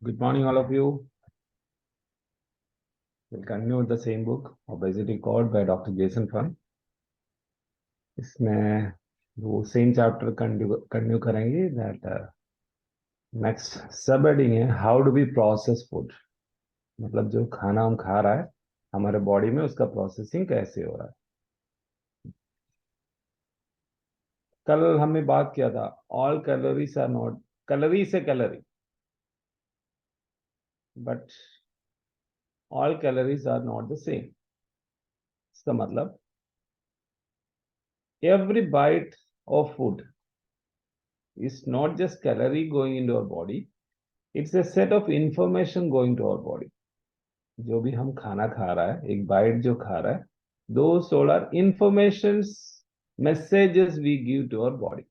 Good morning, all of you. We'll continue with the same book, Obesity Code by Dr. Jason Fung. इसमें वो same chapter continue करेंगे. That next sub heading है how do we process food. मतलब जो खाना हम खा रहा है हमारे बॉडी में उसका प्रोसेसिंग कैसे हो रहा है. कल हमने बात किया था all calories are not calorie से calorie, but all calories are not the same. इसका मतलब every bite of food is not just calorie going into our body, it's a set of information going to our body. जो भी हम खाना खा रहा है, एक बाइट जो खा रहा है, those all are informations, messages we give to our body.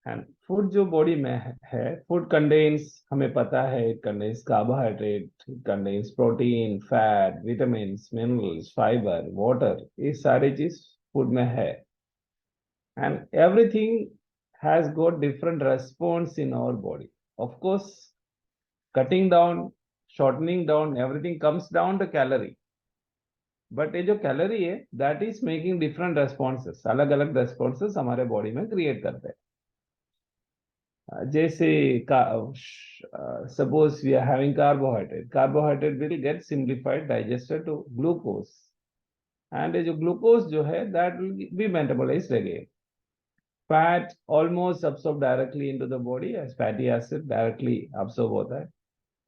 And food जो बॉडी में है, food contains, हमें पता है, it contains carbohydrate, it contains protein, fat, vitamins, minerals, fiber, water. ये सारी चीज फूड में है. And everything has got different response in our body. Of course, cutting down, shortening down, everything comes down to calorie. But ये जो calorie है, that is making different responses. अलग अलग responses हमारे बॉडी में क्रिएट करते हैं. जैसे suppose we are having carbohydrate will get simplified digested to glucose, and ये जो glucose जो है that will be metabolized again. Fat almost absorbed directly into the body as fatty acid directly absorb होता है.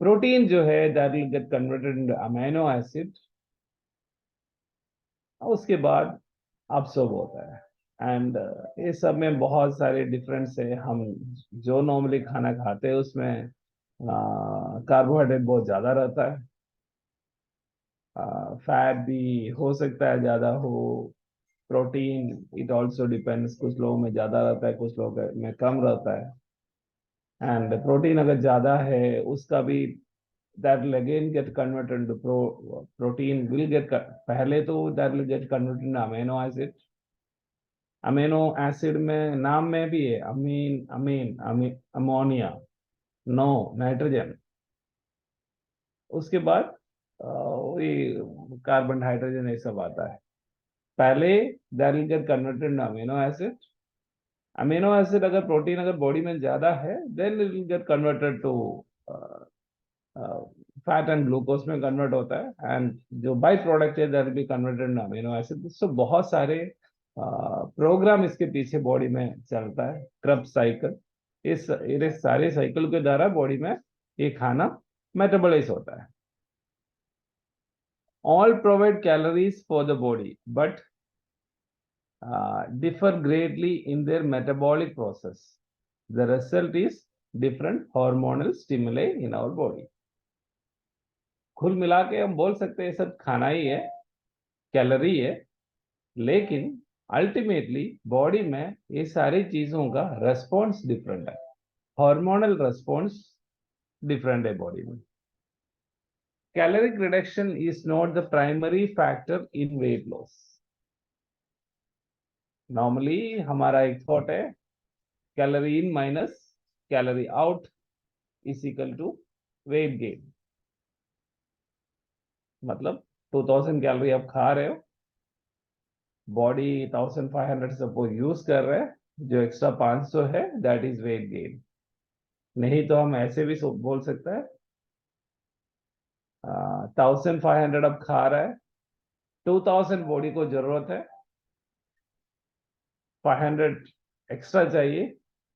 Protein जो है that will get converted into amino acid, उसके बाद absorb होता है. एंड ये सब में बहुत सारे डिफरेंस है. हम जो नॉर्मली खाना खाते हैं उसमें कार्बोहाइड्रेट बहुत ज़्यादा रहता है. फैट भी हो सकता है ज़्यादा हो. प्रोटीन इट ऑल्सो डिपेंड्स, कुछ लोगों में ज़्यादा रहता है, कुछ लोगों में कम रहता है. एंड प्रोटीन अगर ज़्यादा है उसका भी that will again get converted into protein will get पहले तो that will get converted into amino acid. Amino acid में नाम में भी है अमीन अमीन अमोनिया, नो नाइट्रोजन. उसके बाद वही कार्बन हाइड्रोजन ये सब आता है. पहले that will get converted in amino acid. Amino acid अगर प्रोटीन अगर बॉडी में ज्यादा है then it will get converted to fat and glucose में कन्वर्ट होता है. एंड जो बाई प्रोडक्ट है that will be converted in amino acid. तो बहुत सारे प्रोग्राम इसके पीछे बॉडी में चलता है. क्रेब्स साइकिल, इस सारे साइकिल के द्वारा बॉडी में ये खाना मेटाबोलाइज होता है. All provide calories for the body but differ greatly in their metabolic process. The result is different hormonal stimuli in our body. कुल मिला के हम बोल सकते हैं सब खाना ही है, कैलोरी है, लेकिन अल्टीमेटली बॉडी में ये सारी चीजों का रेस्पॉन्स डिफरेंट है. हार्मोनल रेस्पॉन्स डिफरेंट है बॉडी में. Caloric reduction is not the primary factor in weight loss. Normally हमारा एक थॉट है calorie in minus calorie out is equal to weight gain. मतलब 2000 कैलोरी आप खा रहे हो, बॉडी 1500 सपोज यूज कर रहे हैं, जो एक्स्ट्रा 500 है दैट इज वेट गेन. नहीं तो हम ऐसे भी बोल सकते हैं 1500 अब खा रहा है, 2000 बॉडी को जरूरत है, 500 एक्स्ट्रा चाहिए,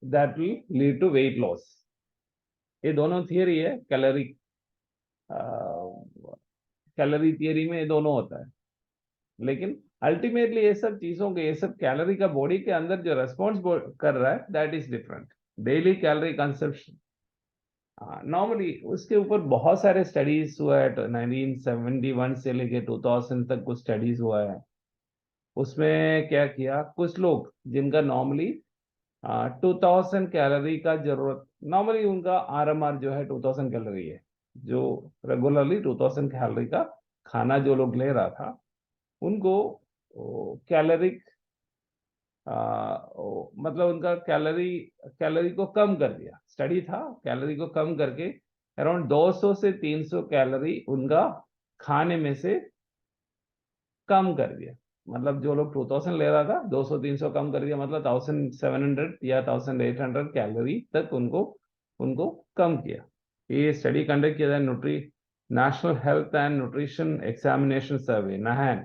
that will lead to weight loss. ये दोनों थियरी है. कैलोरी थियरी में ये दोनों होता है, लेकिन अल्टीमेटली ये सब चीजों के, ये सब कैलोरी का बॉडी के अंदर जो रेस्पॉन्स कर रहा है that is different. Daily calorie consumption normally उसके ऊपर बहुत सारे स्टडीज हुआ है. 1971 से लेके 2000 तक कुछ स्टडीज हुआ है. उसमें क्या किया, कुछ लोग जिनका नॉर्मली 2000 कैलोरी का जरूरत, नॉर्मली उनका आरएमआर जो है 2000 कैलोरी है, जो रेगुलरली 2000 कैलोरी का खाना जो लोग ले रहा था उनको कैलोरिक मतलब उनका कैलोरी को कम कर दिया. स्टडी था, कैलोरी को कम करके अराउंड 200 से 300 कैलोरी उनका खाने में से कम कर दिया। मतलब जो लोग 2000 ले रहा था 200-300 कम कर दिया, मतलब 1700 या 1800 कैलोरी तक उनको उनको कम किया। ये स्टडी कंडक्ट किया था national health and nutrition examination survey, NAHAN,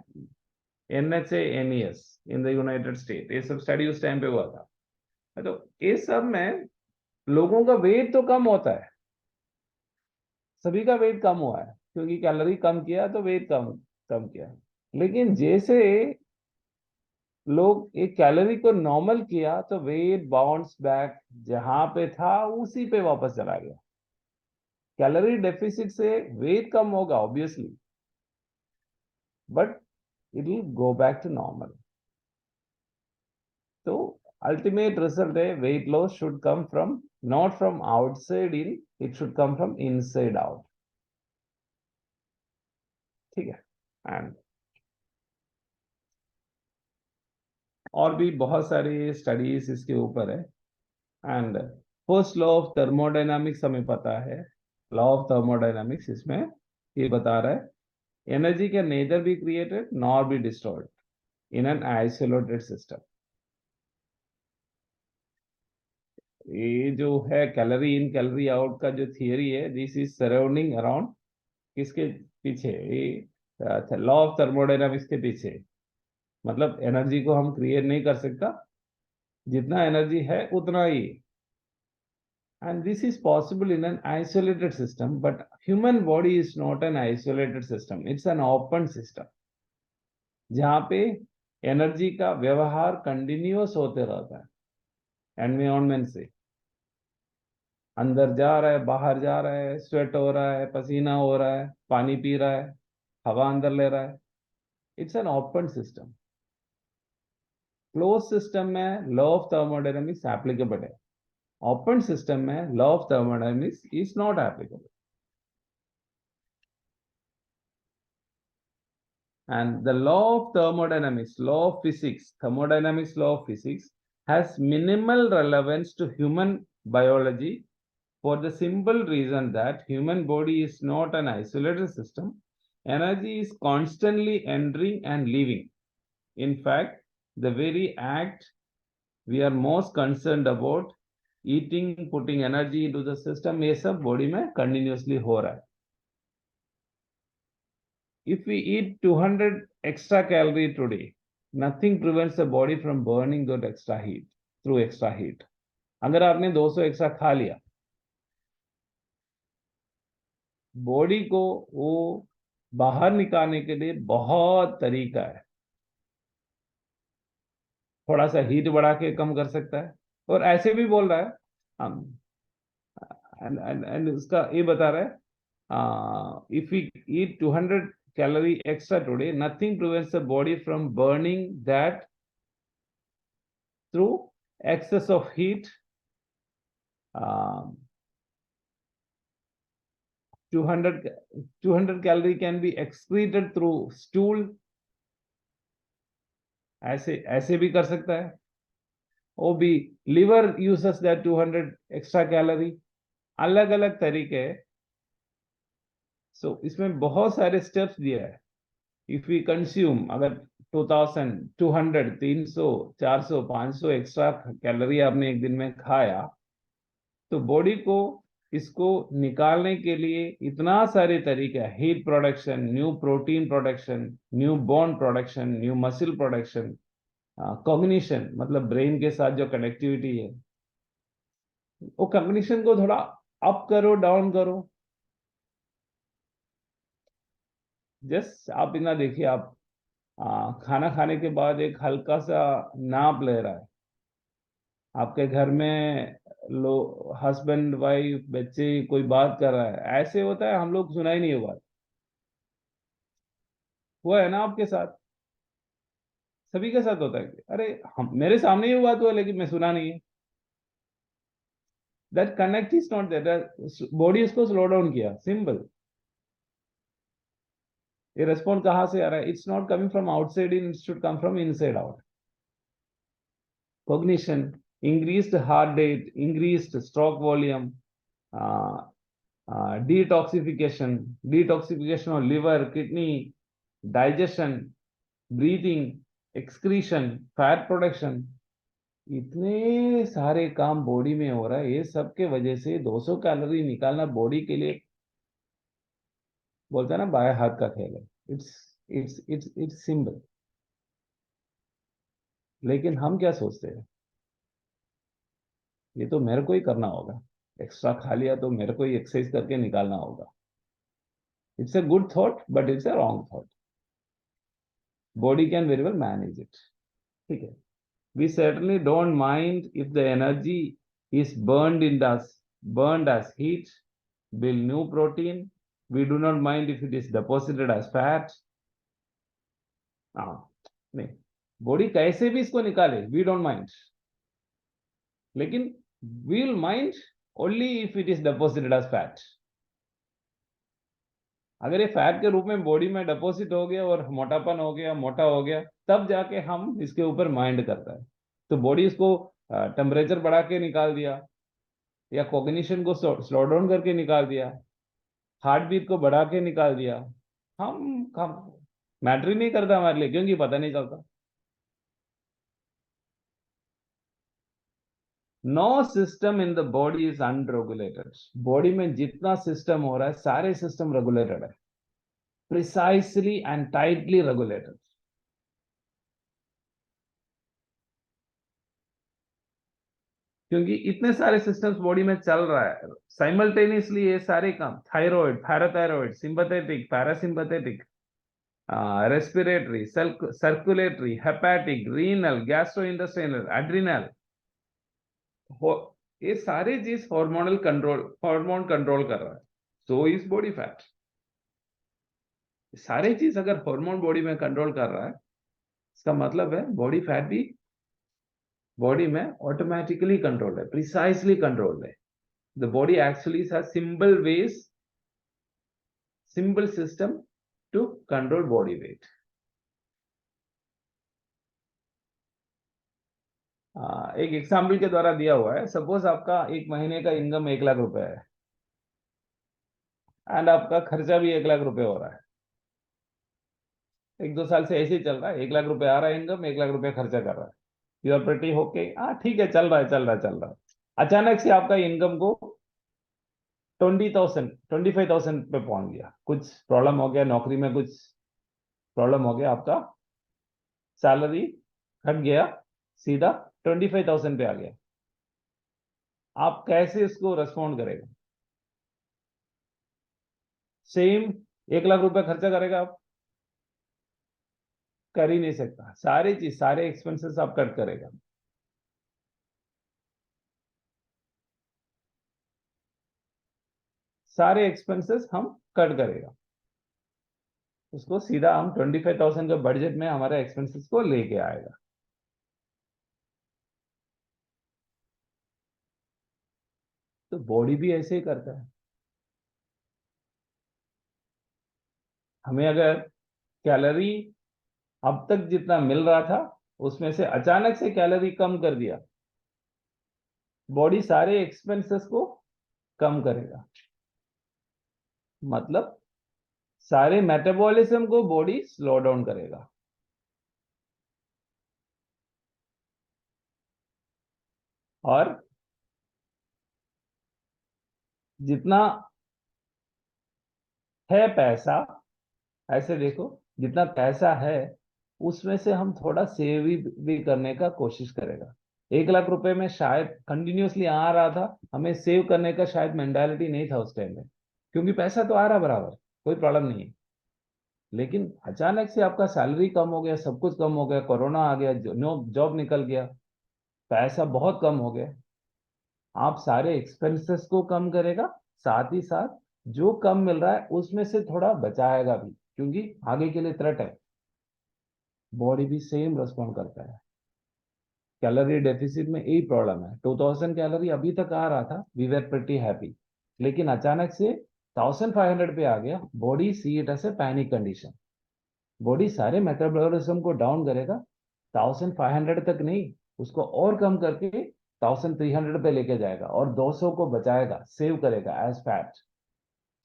NHANES in the United state. ये सब स्टडी उस टाइम पे हुआ था। तो ये सब में लोगों का वेट तो कम होता है, सभी का वेट कम हुआ है, क्योंकि कैलोरी कम किया तो वेट कम कम किया। लेकिन जैसे लोग एक कैलोरी को नॉर्मल किया तो वेट बाउंस बैक, जहां पे था उसी पे वापस चला गया। कैलोरी डेफिसिट से वेट कम होगा obviously, but it will go back to normal. तो अल्टीमेट रिजल्ट है weight loss should come from, not from outside in, it should come from inside out. ठीक है। एंड और भी बहुत सारी स्टडीज इसके ऊपर है। And first law of thermodynamics हमें पता है। लॉ ऑफ थर्मोडायनामिक्स इसमें ये बता रहा है energy can nether be created nor be destroyed in an isolated system. ये जो है कैलोरी इन कैलोरी आउट का जो थियरी है, दिस इज सराउंडिंग अराउंड किसके पीछे, ये लॉ ऑफ थर्मोडायनामिक्स के पीछे। मतलब एनर्जी को हम क्रिएट नहीं कर सकता, जितना एनर्जी है उतना ही। And this is possible in an isolated system, but human body is not an isolated system, it's an open system, जहाँ पे एनर्जी का व्यवहार कंटिन्यूअस होते रहता है। एनवायरमेंट से अंदर जा रहा है, बाहर जा रहा है, स्वेट हो रहा है, पसीना हो रहा है, पानी पी रहा है, हवा अंदर ले रहा है। It's an open system. Close system में लॉ ऑफ थर्मोडायनामिक्स एप्लीकेबल है, ओपन सिस्टम में law of thermodynamics is not applicable. And the law of thermodynamics, law of physics, thermodynamics law of physics has minimal relevance to human biology for the simple reason that human body is not an isolated system. Energy is constantly entering and leaving. In fact, the very act we are most concerned about, eating, putting energy into the system, ये सब body में continuously हो रहा है। If we eat 200 extra calorie today, nothing prevents the body from burning that extra heat through extra heat. अगर आपने 200 extra खा लिया, बॉडी को वो बाहर निकालने के लिए बहुत तरीका है। थोड़ा सा हीट बढ़ा के कम कर सकता है, और ऐसे भी बोल रहा है हम, एंड इसका ये बता रहा है if we eat 200 calorie extra today, nothing prevents the body from burning that through excess of heat. 200 calorie can be excreted through stool, ऐसे ऐसे भी कर सकता है। वो भी liver uses that 200 extra calorie, अलग अलग तरीके। सो इसमें बहुत सारे स्टेप्स दिया है। इफ वी कंज्यूम, अगर 2000, 200, 300, 400, 500 एक्स्ट्रा कैलोरी आपने एक दिन में खाया, तो बॉडी को इसको निकालने के लिए इतना सारे तरीके हैं। Heat production, new protein production, new bone production, new muscle production, cognition मतलब ब्रेन के साथ जो कनेक्टिविटी है, वो कॉग्निशन को थोड़ा अप करो, डाउन करो। जस्ट आप इतना देखिए, आप खाना खाने के बाद एक हल्का सा नाप ले रहा है आपके घर में, लो हस्बैंड वाइफ बच्चे कोई बात कर रहा है, ऐसे होता है, हम लोग सुना ही नहीं हुआ। हुआ है ना आपके साथ? सभी के साथ होता है कि अरे हम, मेरे सामने ही बात हुआ लेकिन मैं सुना नहीं है। That connect is not there, body इसको स्लो डाउन किया, सिंपल। ये रेस्पॉन्ड कहां से आ रहा है? It's not coming from outside in, it should come from inside out. Cognition, increased heart rate, increased stroke volume, detoxification of liver, kidney, digestion, breathing, excretion, fat production, इतने सारे काम बॉडी में हो रहा है। ये सब के वजह से 200 कैलोरी निकालना बॉडी के लिए, बोलता है ना, बाएं हाथ का खेल है। It's simple. लेकिन हम क्या सोचते हैं, ये तो मेरे को ही करना होगा, एक्स्ट्रा खा लिया तो मेरे को ही एक्सरसाइज करके निकालना होगा। It's a good thought but it's a wrong thought. Body can very well manage it. ठीक है, we certainly don't mind if the energy is burned as heat, build new protein. We do not mind if it is deposited as fat. हाँ, नहीं, body कैसे भी इसको निकाले, we don't mind, लेकिन we will mind only if it is deposited as fat. अगर ये fat के रूप में बॉडी में डिपॉजिट हो गया और मोटापन हो गया, मोटा हो गया, तब जाके हम इसके ऊपर माइंड करता है। तो बॉडी इसको टेम्परेचर बढ़ा के निकाल दिया, या कॉग्निशन को स्लो डाउन करके निकाल दिया, हार्ट बीट को बढ़ा के निकाल दिया, हम मैटर ही नहीं करता हमारे लिए, क्योंकि पता नहीं चलता। No system in the body is unregulated. Body में जितना सिस्टम हो रहा है, सारे सिस्टम रेगुलेटेड है, प्रिसाइसली एंड टाइटली रेगुलेटेड। क्योंकि इतने सारे सिस्टम्स बॉडी में चल रहा है साइमल्टेनियसली, ये सारे काम, thyroid, parathyroid, sympathetic, parasympathetic, respiratory, circulatory, hepatic, renal, gastrointestinal, adrenal, ये सारे चीज हार्मोनल कंट्रोल, हार्मोन कंट्रोल कर रहा है। So is body fat. सारे चीज अगर हार्मोन बॉडी में कंट्रोल कर रहा है, इसका मतलब है बॉडी फैट भी बॉडी में ऑटोमेटिकली कंट्रोल है, प्रिसाइसली कंट्रोल है। The body actually has simple system to control body weight. एक एग्जाम्पल के द्वारा दिया हुआ है। सपोज आपका एक महीने का इनकम 1 लाख रुपए है, एंड आपका खर्चा भी 1 लाख रुपए हो रहा है। 1-2 साल से ऐसे ही चल रहा है, 1 लाख रुपए आ रहा है इनकम, 1 लाख रुपए खर्चा कर रहा है। यू आर प्रेटी होके, हाँ ठीक है, चल रहा है, चल रहा है, चल रहा है। अचानक से आपका इनकम को 20,000, 25,000 पे पहुंच गया, कुछ प्रॉब्लम हो गया, नौकरी में कुछ प्रॉब्लम हो गया, आपका सैलरी घट गया, सीधा 25,000 पे आ गया। आप कैसे इसको रेस्पॉन्ड करेगा? सेम 1 लाख रुपए खर्चा करेगा आप? कर ही नहीं सकता। सारी चीज, सारे एक्सपेंसेस आप कट करेगा। सारे एक्सपेंसेस हम कट करेगा, उसको सीधा हम 25,000 के बजट में हमारे एक्सपेंसेस को लेके आएगा। तो बॉडी भी ऐसे ही करता है। हमें अगर कैलोरी अब तक जितना मिल रहा था, उसमें से अचानक से कैलोरी कम कर दिया, बॉडी सारे एक्सपेंसेस को कम करेगा। मतलब सारे मेटाबॉलिज्म को बॉडी स्लो डाउन करेगा। और जितना है पैसा, ऐसे देखो, जितना पैसा है उसमें से हम थोड़ा सेव भी करने का कोशिश करेगा। 1 लाख रुपए में शायद कंटिन्यूअसली आ रहा था, हमें सेव करने का शायद मेंटालिटी नहीं था उस टाइम में, क्योंकि पैसा तो आ रहा बराबर, कोई प्रॉब्लम नहीं है। लेकिन अचानक से आपका सैलरी कम हो गया, सब कुछ कम हो गया, कोरोना आ गया, जॉब निकल गया, पैसा बहुत कम हो गया। आप सारे एक्सपेंसेस को कम करेगा, साथ ही साथ जो कम मिल रहा है उसमें से थोड़ा बचाएगा भी, क्योंकि आगे के लिए थ्रेट है। बॉडी भी सेम रेस्पॉन्ड करता है। कैलोरी डेफिसिट में यही प्रॉब्लम है। 2000 कैलोरी अभी तक आ रहा था, वी वर प्रिटी हैप्पी, लेकिन अचानक से 1500 पे आ गया, body see it as a panic condition. Body सारे मेटाबॉलिज्म को डाउन करेगा, 1500 तक नहीं, उसको और कम करके 1300 पे लेके जाएगा और 200 को बचाएगा, सेव करेगा एज फैट,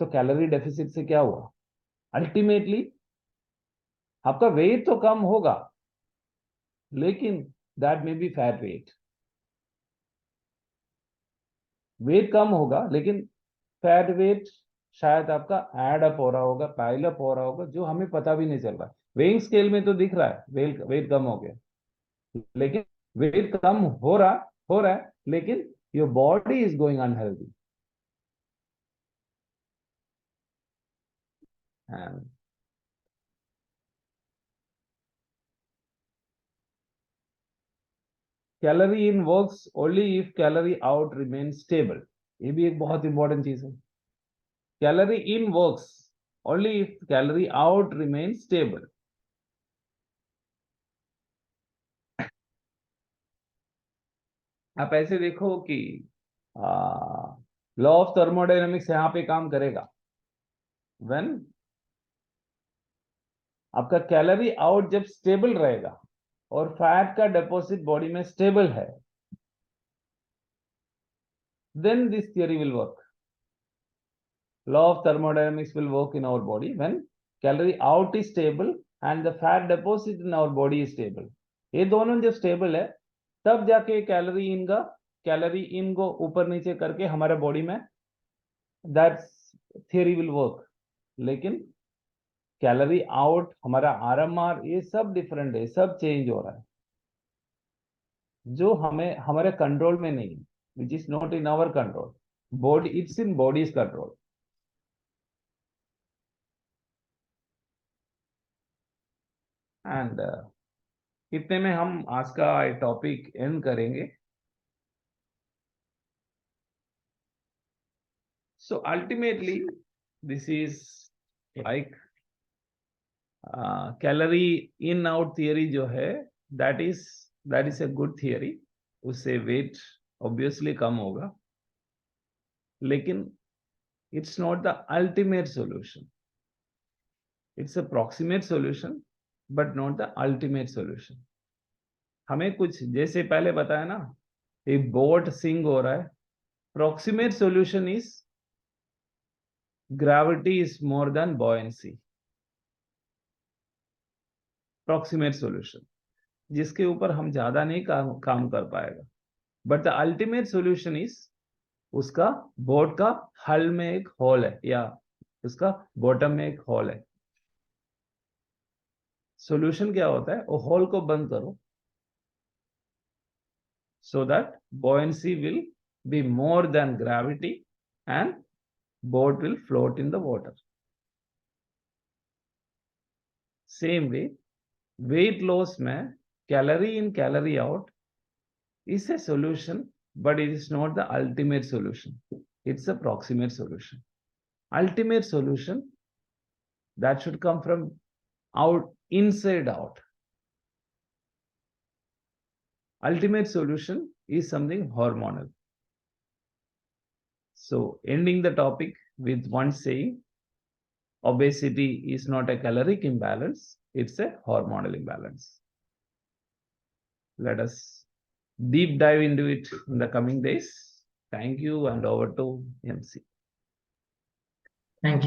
तो कैलोरी डेफिसिट से क्या हुआ? अल्टीमेटली आपका वेट तो कम होगा, लेकिन that may be fat weight. Weight कम होगा लेकिन फैट वेट शायद आपका एड अप हो रहा होगा, पाइल अप हो रहा होगा, जो हमें पता भी नहीं चल रहा है। वेइंग स्केल में तो दिख रहा है वेट कम हो गया, लेकिन वेट कम हो रहा है, लेकिन your body is going unhealthy. Calorie in works only if calorie out remain stable. ये भी एक बहुत इंपॉर्टेंट चीज है। Calorie in works only if calorie out remain stable. आप ऐसे देखो कि लॉ ऑफ थर्मोडायनेमिक्स यहाँ पे काम करेगा। व्हेन आपका कैलोरी आउट जब स्टेबल रहेगा और फैट का डिपॉजिट बॉडी में स्टेबल है, then this theory will work. Law of thermodynamics will work in our body when calorie out is stable and the fat deposit in our body is stable. ये दोनों जब stable है तब जाके calorie इन को ऊपर नीचे करके हमारे बॉडी में दैट थियरी विल वर्क। लेकिन कैलोरी आउट, हमारा आरएमआर, ये सब डिफरेंट है, सब चेंज हो रहा है, जो हमें हमारे कंट्रोल में नहीं है, which is not in our control. Body, it's in body's control. And इतने में हम आज का टॉपिक एंड करेंगे। So ultimately this is like calorie in out theory जो है, that is a good theory. उससे वेट ऑब्वियसली कम होगा, लेकिन it's not the ultimate solution. It's a proximate solution but not the ultimate solution. हमें कुछ जैसे पहले बताया ना, एक बोट सिंक हो रहा है, proximate solution is gravity is more than buoyancy. Proximate solution जिसके ऊपर हम ज्यादा नहीं काम कर पाएगा, but the ultimate solution is उसका बोट का हल में एक होल है या उसका बॉटम में एक होल है। सॉल्यूशन क्या होता है? वो होल को बंद करो, so that buoyancy will be more than gravity and boat will float in the water. Same way, weight loss में calorie in calorie out is a solution, but it is not the ultimate solution. It's a proximate solution. Ultimate solution that should come from out, inside out. Ultimate solution is something hormonal. So ending the topic with one saying, obesity is not a caloric imbalance, it's a hormonal imbalance. Let us deep dive into it in the coming days. Thank you, and over to MC. Thank you.